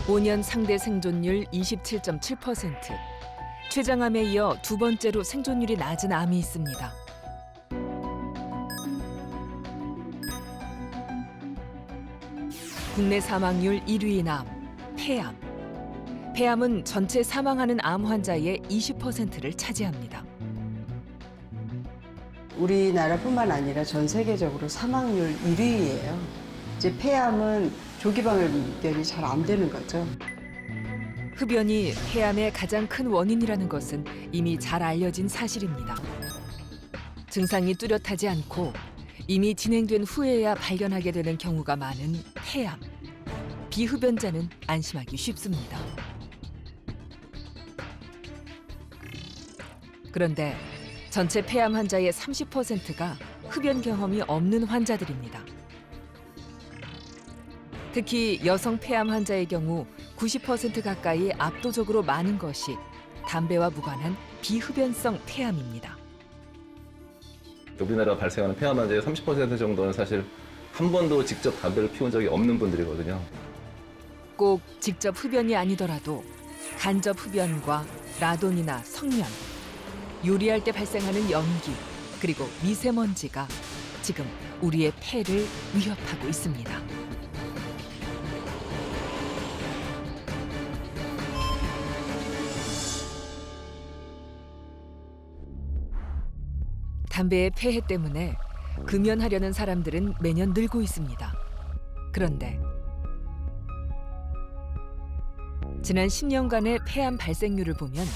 5년 상대 생존율 27.7%. 췌장암에 이어 두 번째로 생존율이 낮은 암이 있습니다. 국내 사망률 1위인 암, 폐암. 폐암은 전체 사망하는 암 환자의 20%를 차지합니다. 우리나라뿐만 아니라 전 세계적으로 사망률 1위예요. 이제 폐암은 조기 발견이 잘 안 되는 거죠. 흡연이 폐암의 가장 큰 원인이라는 것은 이미 잘 알려진 사실입니다. 증상이 뚜렷하지 않고 이미 진행된 후에야 발견하게 되는 경우가 많은 폐암. 비흡연자는 안심하기 쉽습니다. 그런데 전체 폐암 환자의 30%가 흡연 경험이 없는 환자들입니다. 특히 여성 폐암 환자의 경우 90% 가까이 압도적으로 많은 것이 담배와 무관한 비흡연성 폐암입니다. 우리나라 발생하는 폐암 환자의 30% 정도는 사실 한 번도 직접 담배를 피운 적이 없는 분들이거든요. 꼭 직접 흡연이 아니더라도 간접 흡연과 라돈이나 성면, 요리할 때 발생하는 연기, 그리고 미세먼지가 지금 우리의 폐를 위협하고 있습니다. 담배의 폐해 때문에 금연하려는 사람들은 매년 늘고 있습니다. 그런데 지난 10년간의 폐암 발생률을 보면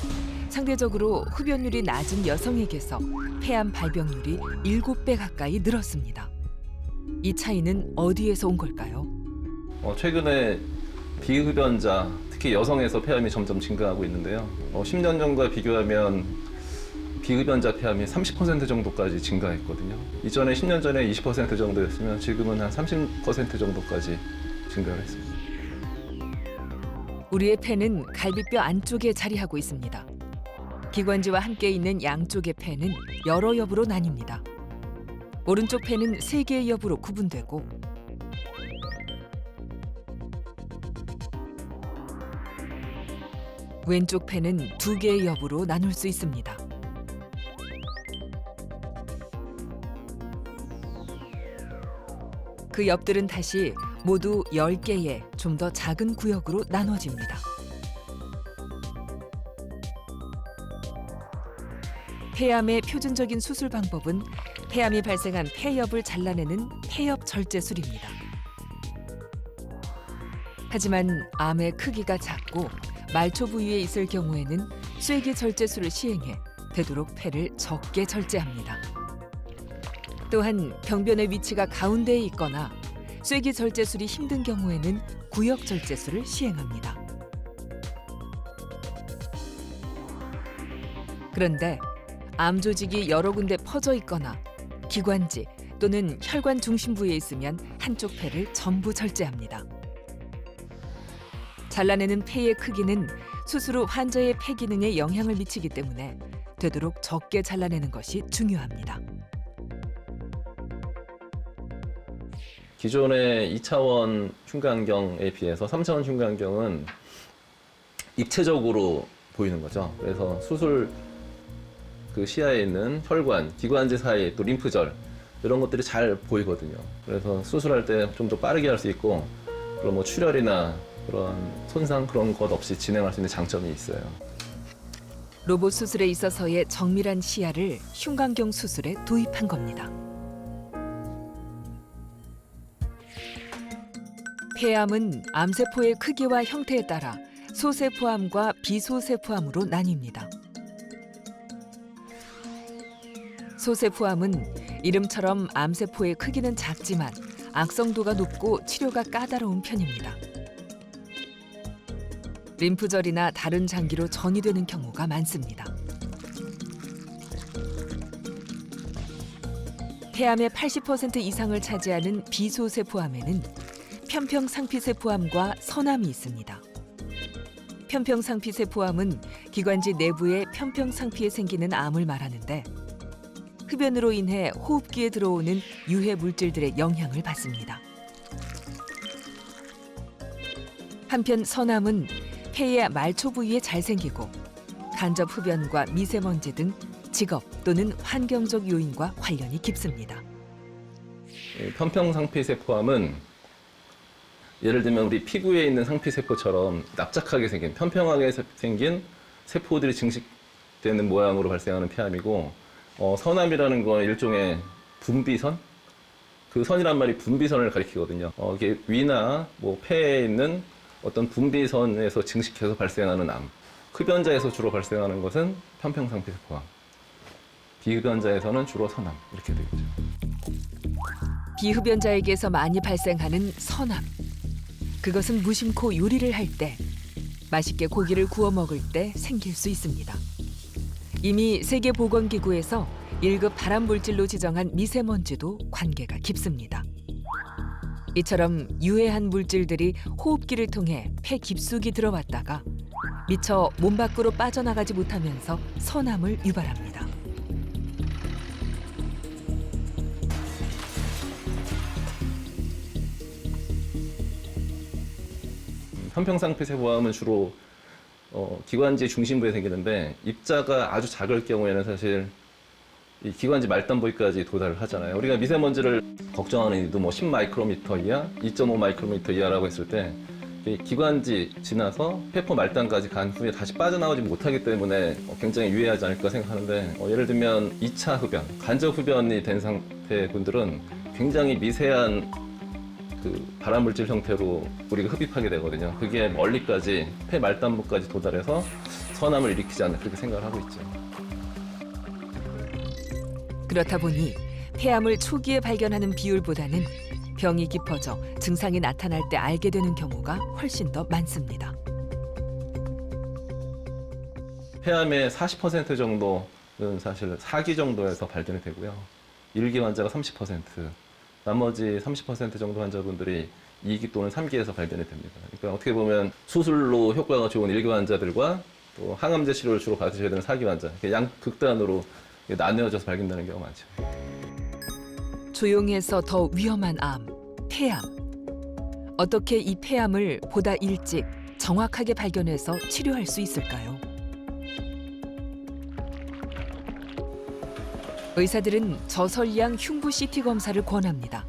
상대적으로 흡연율이 낮은 여성에게서 폐암 발병률이 7배 가까이 늘었습니다. 이 차이는 어디에서 온 걸까요? 최근에 비흡연자, 특히 여성에서 폐암이 점점 증가하고 있는데요. 10년 전과 비교하면 비흡연자 폐암이 30% 정도까지 증가했거든요. 이전에 10년 전에 20% 정도였으면 지금은 한 30% 정도까지 증가를 했습니다. 우리의 폐는 갈비뼈 안쪽에 자리하고 있습니다. 기관지와 함께 있는 양쪽의 폐는 여러 엽으로 나뉩니다. 오른쪽 폐는 3개의 엽으로 구분되고 왼쪽 폐는 2개의 엽으로 나눌 수 있습니다. 그 엽들은 다시 모두 10개의 좀 더 작은 구역으로 나눠집니다. 폐암의 표준적인 수술 방법은 폐암이 발생한 폐엽을 잘라내는 폐엽 절제술입니다. 하지만 암의 크기가 작고 말초 부위에 있을 경우에는 쐐기 절제술을 시행해 되도록 폐를 적게 절제합니다. 또한 병변의 위치가 가운데에 있거나 쐐기 절제술이 힘든 경우에는 구역 절제술을 시행합니다. 그런데 암 조직이 여러 군데 퍼져 있거나 기관지 또는 혈관 중심부에 있으면 한쪽 폐를 전부 절제합니다. 잘라내는 폐의 크기는 수술 후 환자의 폐 기능에 영향을 미치기 때문에 되도록 적게 잘라내는 것이 중요합니다. 기존의 2차원 흉곽경에 비해서 3차원 흉곽경은 입체적으로 보이는 거죠. 그래서 수술 그 시야에 있는 혈관, 기관지 사이, 또 림프절 이런 것들이 잘 보이거든요. 그래서 수술할 때 좀 더 빠르게 할 수 있고, 그런 뭐 출혈이나 그런 손상 그런 것 없이 진행할 수 있는 장점이 있어요. 로봇 수술에 있어서의 정밀한 시야를 흉곽경 수술에 도입한 겁니다. 폐암은 암세포의 크기와 형태에 따라 소세포암과 비소세포암으로 나뉩니다. 소세포암은 이름처럼 암세포의 크기는 작지만 악성도가 높고 치료가 까다로운 편입니다. 림프절이나 다른 장기로 전이되는 경우가 많습니다. 폐암의 80% 이상을 차지하는 비소세포암에는 편평상피세포암과 선암이 있습니다. 편평상피세포암은 기관지 내부의 편평상피에 생기는 암을 말하는데 흡연으로 인해 호흡기에 들어오는 유해 물질들의 영향을 받습니다. 한편 서남은 폐의 말초 부위에 잘 생기고 간접 흡연과 미세먼지 등 직업 또는 환경적 요인과 관련이 깊습니다. 편평상피세포암은 예를 들면 우리 피부에 있는 상피세포처럼 납작하게 생긴, 편평하게 생긴 세포들이 증식되는 모양으로 발생하는 폐암이고, 서남이라는 건 일종의 분비선? 그 선이란 말이 분비선을 가리키거든요. 이게 위나 뭐 폐에 있는 어떤 분비선에서 증식해서 발생하는 암. 흡연자에서 주로 발생하는 것은 편평상피세포암. 비흡연자에서는 주로 서남. 이렇게 되겠죠. 비흡연자에게서 많이 발생하는 서남. 그것은 무심코 요리를 할 때, 맛있게 고기를 구워 먹을 때 생길 수 있습니다. 이미 세계보건기구에서 1급 발암물질로 지정한 미세먼지도 관계가 깊습니다. 이처럼 유해한 물질들이 호흡기를 통해 폐 깊숙이 들어왔다가 미처 몸 밖으로 빠져나가지 못하면서 서남을 유발합니다. 편평상피세포암은 주로 기관지 중심부에 생기는데, 입자가 아주 작을 경우에는 사실 이 기관지 말단 부위까지 도달을 하잖아요. 우리가 미세먼지를 걱정하는 이유도 뭐 10마이크로미터 이하, 2.5 마이크로미터 이하라고 했을 때 기관지 지나서 폐포 말단까지 간 후에 다시 빠져나오지 못하기 때문에 굉장히 유해하지 않을까 생각하는데, 예를 들면 2차 흡연, 간접 흡연이 된 상태의 분들은 굉장히 미세한 그 발암물질 형태로 우리가 흡입하게 되거든요. 그게 멀리까지 폐 말단부까지 도달해서 서남을 일으키지 않나 그렇게 생각을 하고 있죠. 그렇다 보니 폐암을 초기에 발견하는 비율보다는 병이 깊어져 증상이 나타날 때 알게 되는 경우가 훨씬 더 많습니다. 폐암의 40% 정도는 사실 4기 정도에서 발견이 되고요. 1기 환자가 30%, 나머지 30% 정도 환자분들이 2기 또는 3기에서 발견이 됩니다. 그러니까 어떻게 보면 수술로 효과가 좋은 1기 환자들과 또 항암제 치료를 주로 받으셔야 되는 4기 환자, 양극단으로 나뉘어져서 발견되는 경우가 많죠. 조용해서 더 위험한 암, 폐암. 어떻게 이 폐암을 보다 일찍 정확하게 발견해서 치료할 수 있을까요? 의사들은 저설량 흉부 CT 검사를 권합니다.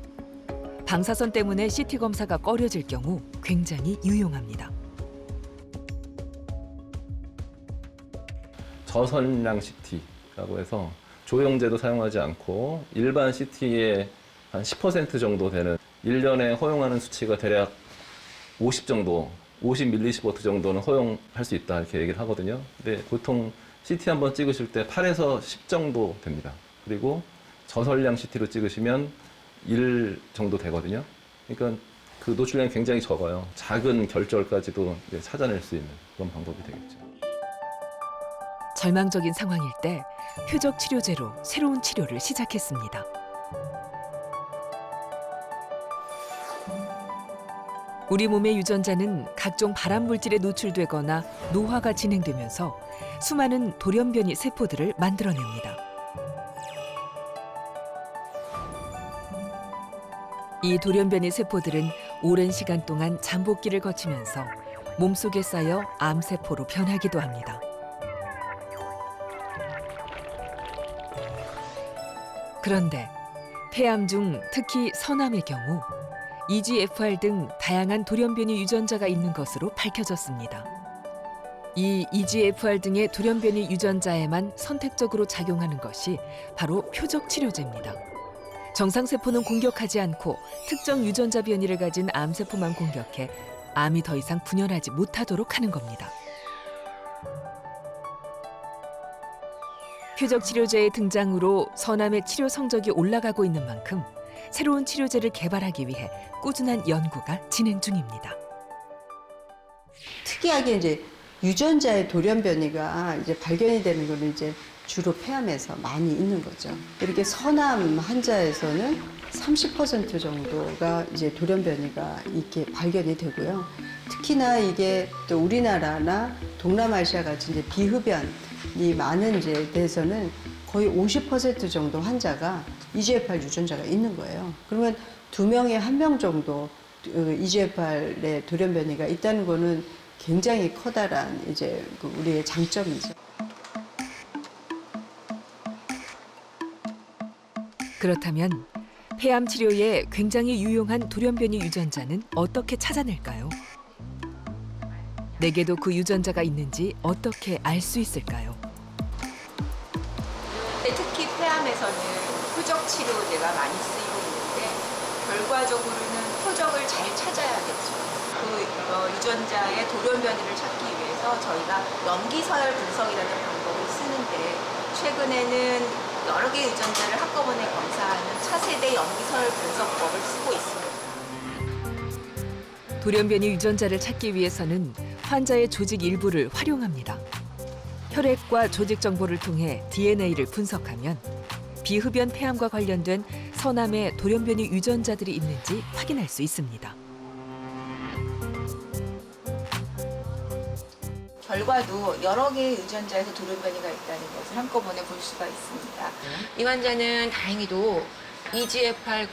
방사선 때문에 CT 검사가 꺼려질 경우 굉장히 유용합니다. 저선량 CT라고 해서 조영제도 사용하지 않고 일반 CT의 한 10% 정도 되는 1년에 허용하는 수치가 대략 50 정도, 50mV 정도는 허용할 수 있다 이렇게 얘기를 하거든요. 근데 보통 CT 한번 찍으실 때 8에서 10 정도 됩니다. 그리고 저설량 CT로 찍으시면 1 정도 되거든요. 그러니까 그 노출량이 굉장히 적어요. 작은 결절까지도 찾아낼 수 있는 그런 방법이 되겠죠. 절망적인 상황일 때 표적 치료제로 새로운 치료를 시작했습니다. 우리 몸의 유전자는 각종 발암 물질에 노출되거나 노화가 진행되면서 수많은 돌연변이 세포들을 만들어냅니다. 이 돌연변이 세포들은 오랜 시간 동안 잠복기를 거치면서 몸속에 쌓여 암세포로 변하기도 합니다. 그런데 폐암 중 특히 서남의 경우 EGFR 등 다양한 돌연변이 유전자가 있는 것으로 밝혀졌습니다. 이 EGFR 등의 돌연변이 유전자에만 선택적으로 작용하는 것이 바로 표적 치료제입니다. 정상세포는 공격하지 않고 특정 유전자 변이를 가진 암세포만 공격해 암이 더 이상 분열하지 못하도록 하는 겁니다. 표적 치료제의 등장으로 서남의 치료 성적이 올라가고 있는 만큼 새로운 치료제를 개발하기 위해 꾸준한 연구가 진행 중입니다. 특이하게 이제 유전자의 돌연변이가 이제 발견이 되는 거는 이제 주로 폐암에서 많이 있는 거죠. 이렇게 서남 환자에서는 30% 정도가 이제 돌연변이가 이렇게 발견이 되고요. 특히나 이게 또 우리나라나 동남아시아 같이 이제 비흡연이 많은 이제 데서는 거의 50% 정도 환자가 EGFR 유전자가 있는 거예요. 그러면 2명에 1명 정도 EGFR의 돌연 변이가 있다는 거는 굉장히 커다란 이제 그 우리의 장점이죠. 그렇다면 폐암 치료에 굉장히 유용한 돌연변이 유전자는 어떻게 찾아낼까요? 내게도 그 유전자가 있는지 어떻게 알 수 있을까요? 특히 폐암에서는 표적 치료제가 많이 쓰이고 있는데 결과적으로는 표적을 잘 찾아야겠죠. 그 유전자의 돌연 변이를 찾기 위해서 저희가 염기서열 분석이라는 방법을 쓰는데 최근에는 여러 개의 유전자를 한꺼번에 검사하는 차세대 염기서열 분석법을 쓰고 있습니다. 돌연변이 유전자를 찾기 위해서는 환자의 조직 일부를 활용합니다. 혈액과 조직 정보를 통해 DNA를 분석하면 비흡연 폐암과 관련된 서남의 돌연변이 유전자들이 있는지 확인할 수 있습니다. 결과도 여러 개의 유전자에서 돌연 변이가 있다는 것을 한꺼번에 볼 수가 있습니다. 이 환자는 다행히도 EGFR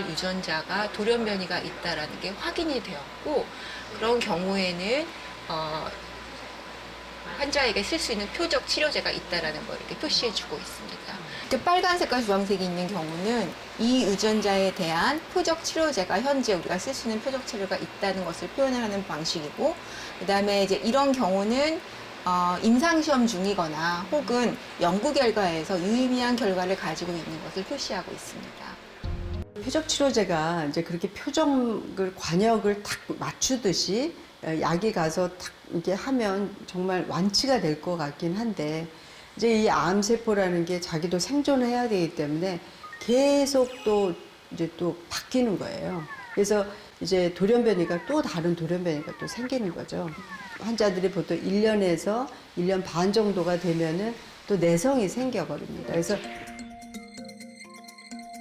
유전자가 돌연 변이가 있다는 게 확인이 되었고 그런 경우에는 환자에게 쓸 수 있는 표적 치료제가 있다는 걸 이렇게 표시해주고 있습니다. 빨간색과 주황색이 있는 경우는 이 유전자에 대한 표적 치료제가 현재 우리가 쓸 수 있는 표적 치료가 있다는 것을 표현을 하는 방식이고, 그다음에 이제 이런 경우는 임상시험 중이거나 혹은 연구 결과에서 유의미한 결과를 가지고 있는 것을 표시하고 있습니다. 표적 치료제가 이제 그렇게 표적을 관역을 탁 맞추듯이 약이 가서 탁 이렇게 하면 정말 완치가 될 것 같긴 한데 이제 이 암세포라는 게 자기도 생존을 해야 되기 때문에 계속 또 이제 또 바뀌는 거예요. 그래서 이제 돌연변이가 또 다른 돌연변이가 또 생기는 거죠. 환자들이 보통 1년에서 1년 반 정도가 되면은 또 내성이 생겨버립니다. 그래서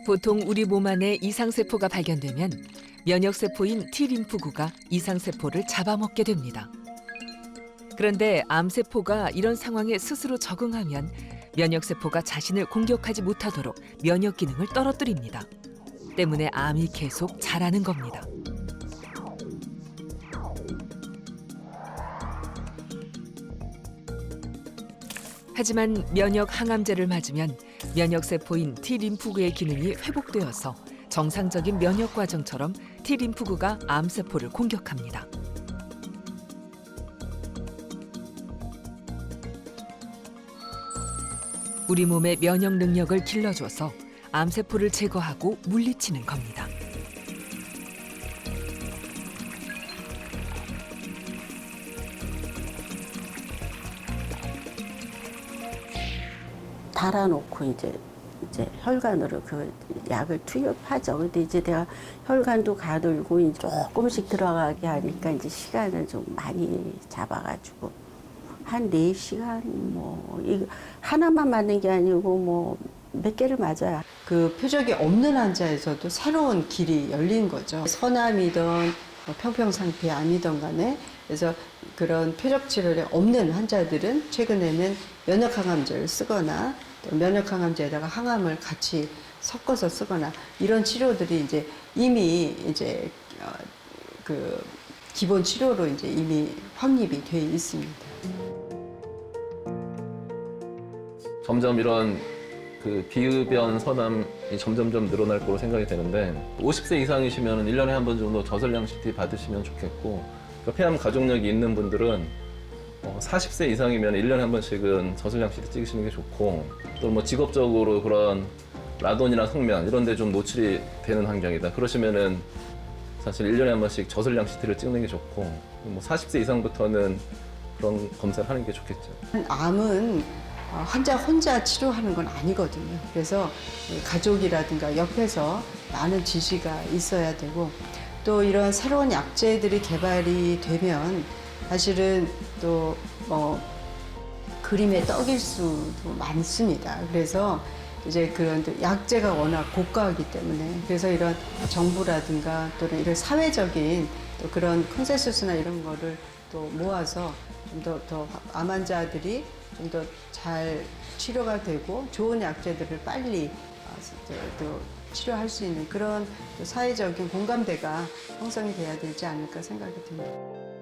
보통 우리 몸 안에 이상세포가 발견되면 면역세포인 T림프구가 이상세포를 잡아먹게 됩니다. 그런데 암세포가 이런 상황에 스스로 적응하면 면역세포가 자신을 공격하지 못하도록 면역 기능을 떨어뜨립니다. 때문에 암이 계속 자라는 겁니다. 하지만 면역 항암제를 맞으면 면역세포인 T림프구의 기능이 회복되어서 정상적인 면역 과정처럼 T림프구가 암세포를 공격합니다. 우리 몸의 면역 능력을 길러줘서 암세포를 제거하고 물리치는 겁니다. 달아놓고 이제 혈관으로 그 약을 투여하죠. 근데 이제 내가 혈관도 가들고 이제 조금씩 들어가게 하니까 이제 시간을 좀 많이 잡아가지고 한 4시간 뭐 이거 하나만 맞는 게 아니고 뭐 몇 개를 맞아요. 그 표적이 없는 환자에서도 새로운 길이 열린 거죠. 서남이든 평평상태 아니든 간에. 그래서 그런 표적 치료에 없는 환자들은 최근에는 면역항암제를 쓰거나 또 면역항암제에다가 항암을 같이 섞어서 쓰거나 이런 치료들이 이제 이미 이제 그 기본 치료로 이제 이미 확립이 돼 있습니다. 점점 이런 그 비흡연 서남이 점점점 늘어날 거로 생각이 되는데 50세 이상이시면 1년에 한 번 정도 저설량 CT 받으시면 좋겠고 그러니까 폐암 가족력이 있는 분들은 40세 이상이면 1년에 한 번씩은 저설량 CT 찍으시는 게 좋고 또 뭐 직업적으로 그런 라돈이나 성면 이런 데 좀 노출이 되는 환경이다. 그러시면은 사실 1년에 한 번씩 저설량 CT를 찍는 게 좋고 뭐 40세 이상부터는 그런 검사를 하는 게 좋겠죠. 암은 환자 혼자 치료하는 건 아니거든요. 그래서 가족이라든가 옆에서 많은 지지가 있어야 되고 또 이런 새로운 약제들이 개발이 되면 사실은 또 그림의 떡일 수도 많습니다. 그래서 이제 그런 약제가 워낙 고가이기 때문에 그래서 이런 정부라든가 또는 이런 사회적인 또 그런 컨센서스나 이런 거를 또 모아서 좀 더 암 환자들이 좀 더 잘 치료가 되고 좋은 약제들을 빨리 또 치료할 수 있는 그런 또 사회적인 공감대가 형성이 돼야 되지 않을까 생각이 듭니다.